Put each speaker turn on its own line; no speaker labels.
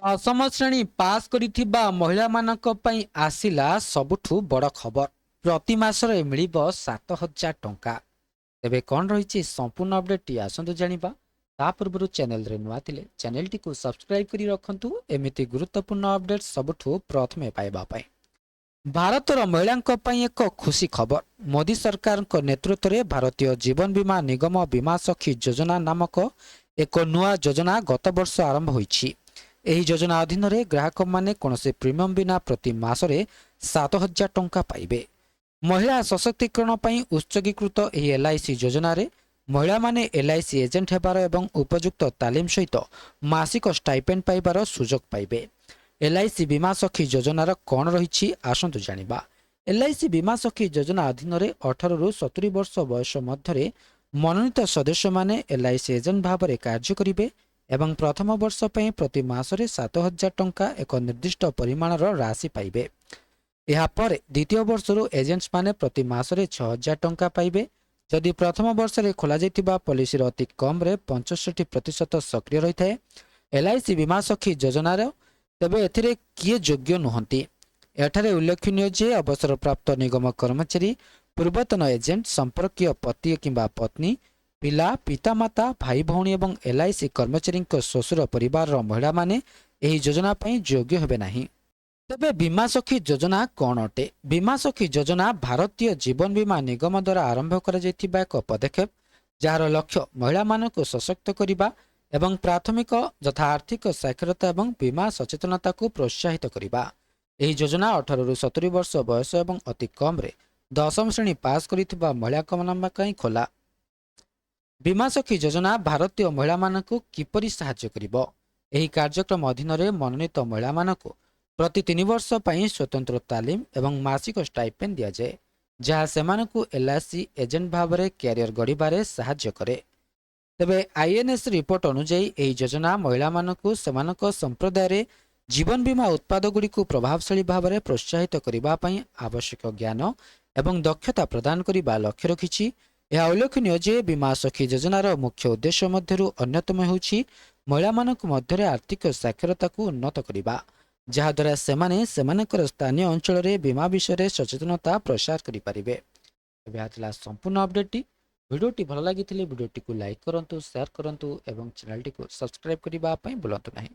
ଦଶମ ଶ୍ରେଣୀ ପାସ୍ କରିଥିବା ମହିଳାମାନଙ୍କ ପାଇଁ ଆସିଲା ସବୁଠୁ ବଡ଼ ଖବର। ପ୍ରତି ମାସରେ ମିଳିବ 7,000 ଟଙ୍କା। ତେବେ କ'ଣ ରହିଛି ସମ୍ପୂର୍ଣ୍ଣ ଅପଡେଟଟି ଆସନ୍ତୁ ଜାଣିବା। ତା ପୂର୍ବରୁ ଚ୍ୟାନେଲରେ ନୂଆ ଥିଲେ ଚ୍ୟାନେଲଟିକୁ ସବସ୍କ୍ରାଇବ କରି ରଖନ୍ତୁ ଏମିତି ଗୁରୁତ୍ୱପୂର୍ଣ୍ଣ ଅପଡେଟ୍ ସବୁଠୁ ପ୍ରଥମେ ପାଇବା ପାଇଁ। ଭାରତର ମହିଳାଙ୍କ ପାଇଁ ଏକ ଖୁସି ଖବର। ମୋଦି ସରକାରଙ୍କ ନେତୃତ୍ୱରେ ଭାରତୀୟ ଜୀବନ ବୀମା ନିଗମ ବୀମା ସଖୀ ଯୋଜନା ନାମକ ଏକ ନୂଆ ଯୋଜନା ଗତ ବର୍ଷ ଆରମ୍ଭ ହୋଇଛି। ଏହି ଯୋଜନା ଅଧୀନରେ ଗ୍ରାହକମାନେ କୌଣସି ପ୍ରିମିୟମ ବିନା ପ୍ରତି ମାସରେ 7,000 ଟଙ୍କା ପାଇବେ। ମହିଳା ସଶକ୍ତିକରଣ ପାଇଁ ଉତ୍ସର୍ଗୀକୃତ ଏହି ଏଲ୍ଆଇସି ଯୋଜନାରେ ମହିଳାମାନେ ଏଲ୍ଆଇସି ଏଜେଣ୍ଟ ହେବାର ଏବଂ ଉପଯୁକ୍ତ ତାଲିମ ସହିତ ମାସିକ ଷ୍ଟାଇପେଣ୍ଡ ପାଇବାର ସୁଯୋଗ ପାଇବେ। ଏଲ୍ଆଇସି ବୀମା ସଖୀ ଯୋଜନାର କ'ଣ ରହିଛି ଆସନ୍ତୁ ଜାଣିବା। ଏଲ୍ଆଇସି ବୀମା ସଖୀ ଯୋଜନା ଅଧୀନରେ 18ରୁ 70 ବର୍ଷ ବୟସ ମଧ୍ୟରେ ମନୋନୀତ ସଦସ୍ୟମାନେ ଏଲ୍ଆଇସି ଏଜେଣ୍ଟ ଭାବରେ କାର୍ଯ୍ୟ କରିବେ ଏବଂ ପ୍ରଥମ ବର୍ଷ ପାଇଁ ପ୍ରତି ମାସରେ 7,000 ଟଙ୍କା ଏକ ନିର୍ଦ୍ଦିଷ୍ଟ ପରିମାଣର ରାଶି ପାଇବେ। ଏହାପରେ ଦ୍ୱିତୀୟ ବର୍ଷରୁ ଏଜେଣ୍ଟମାନେ ପ୍ରତି ମାସରେ 6,000 ଟଙ୍କା ପାଇବେ। ଯଦି ପ୍ରଥମ ବର୍ଷରେ ଖୋଲାଯାଇଥିବା ପଲିସିର ଅତି କମ୍ରେ 65% ସକ୍ରିୟ ରହିଥାଏ ଏଲ୍ଆଇସି ବୀମା ସଖୀ ଯୋଜନାର, ତେବେ ଏଥିରେ କିଏ ଯୋଗ୍ୟ ନୁହନ୍ତି? ଏଠାରେ ଉଲ୍ଲେଖନୀୟ ଯେ ଅବସରପ୍ରାପ୍ତ ନିଗମ କର୍ମଚାରୀ, ପୂର୍ବତନ ଏଜେଣ୍ଟ, ସମ୍ପର୍କୀୟ ପତି କିମ୍ବା ପତ୍ନୀ, ପିଲା, ପିତାମାତା, ଭାଇ ଭଉଣୀ ଏବଂ ଏଲ୍ଆଇସି କର୍ମଚାରୀଙ୍କ ଶ୍ୱଶୁର ପରିବାରର ମହିଳାମାନେ ଏହି ଯୋଜନା ପାଇଁ ଯୋଗ୍ୟ ହେବେ ନାହିଁ। ତେବେ ବୀମା ସଖୀ ଯୋଜନା କ'ଣ ଅଟେ? ବୀମା ସଖୀ ଯୋଜନା ଭାରତୀୟ ଜୀବନ ବୀମା ନିଗମ ଦ୍ୱାରା ଆରମ୍ଭ କରାଯାଇଥିବା ଏକ ପଦକ୍ଷେପ ଯାହାର ଲକ୍ଷ୍ୟ ମହିଳାମାନଙ୍କୁ ସଶକ୍ତ କରିବା ଏବଂ ପ୍ରାଥମିକ ଯଥା ଆର୍ଥିକ ସାକ୍ଷରତା ଏବଂ ବୀମା ସଚେତନତାକୁ ପ୍ରୋତ୍ସାହିତ କରିବା। ଏହି ଯୋଜନା 18ରୁ 70 ବର୍ଷ ବୟସ ଏବଂ ଅତି କମ୍ରେ ଦଶମ ଶ୍ରେଣୀ ପାସ୍ କରିଥିବା ମହିଳାମାନଙ୍କ ପାଇଁ ଖୋଲା। ବୀମା ସଖୀ ଯୋଜନା ଭାରତୀୟ ମହିଳାମାନଙ୍କୁ କିପରି ସାହାଯ୍ୟ କରିବ? ଏହି କାର୍ଯ୍ୟକ୍ରମ ଅଧୀନରେ ମନୋନୀତ ମହିଳାମାନଙ୍କୁ ପ୍ରତି 3 ବର୍ଷ ପାଇଁ ସ୍ୱତନ୍ତ୍ର ତାଲିମ ଏବଂ ମାସିକ ଷ୍ଟାଇପେଣ୍ଡ ଦିଆଯାଏ, ଯାହା ସେମାନଙ୍କୁ ଏଲ୍ଆଇସି ଏଜେଣ୍ଟ ଭାବରେ କ୍ୟାରିୟର ଗଢ଼ିବାରେ ସାହାଯ୍ୟ କରେ। ତେବେ ଆଇଏନ୍ଏସ୍ ରିପୋର୍ଟ ଅନୁଯାୟୀ ଏହି ଯୋଜନା ମହିଳାମାନଙ୍କୁ ସେମାନଙ୍କ ସମ୍ପ୍ରଦାୟରେ ଜୀବନ ବୀମା ଉତ୍ପାଦଗୁଡ଼ିକୁ ପ୍ରଭାବଶାଳୀ ଭାବରେ ପ୍ରୋତ୍ସାହିତ କରିବା ପାଇଁ ଆବଶ୍ୟକ ଜ୍ଞାନ ଏବଂ ଦକ୍ଷତା ପ୍ରଦାନ କରିବା ଲକ୍ଷ୍ୟ ରଖିଛି। ଏହା ଉଲ୍ଲେଖନୀୟ ଯେ ବୀମା ସଖୀ ଯୋଜନାର ମୁଖ୍ୟ ଉଦ୍ଦେଶ୍ୟ ମଧ୍ୟରୁ ଅନ୍ୟତମ ହେଉଛି ମହିଳାମାନଙ୍କ ମଧ୍ୟରେ ଆର୍ଥିକ ସାକ୍ଷରତାକୁ ଉନ୍ନତ କରିବା, ଯାହାଦ୍ୱାରା ସେମାନେ ସେମାନଙ୍କର ସ୍ଥାନୀୟ ଅଞ୍ଚଳରେ ବୀମା ବିଷୟରେ ସଚେତନତା ପ୍ରସାର କରିପାରିବେ। ଏବେ ଏହା ଥିଲା ସମ୍ପୂର୍ଣ୍ଣ ଅପଡେଟଟି। ଭିଡ଼ିଓଟି ଭଲ ଲାଗିଥିଲେ ଭିଡ଼ିଓଟିକୁ ଲାଇକ୍ କରନ୍ତୁ, ସେୟାର କରନ୍ତୁ ଏବଂ ଚ୍ୟାନେଲଟିକୁ ସବସ୍କ୍ରାଇବ କରିବା ପାଇଁ ଭୁଲନ୍ତୁ ନାହିଁ।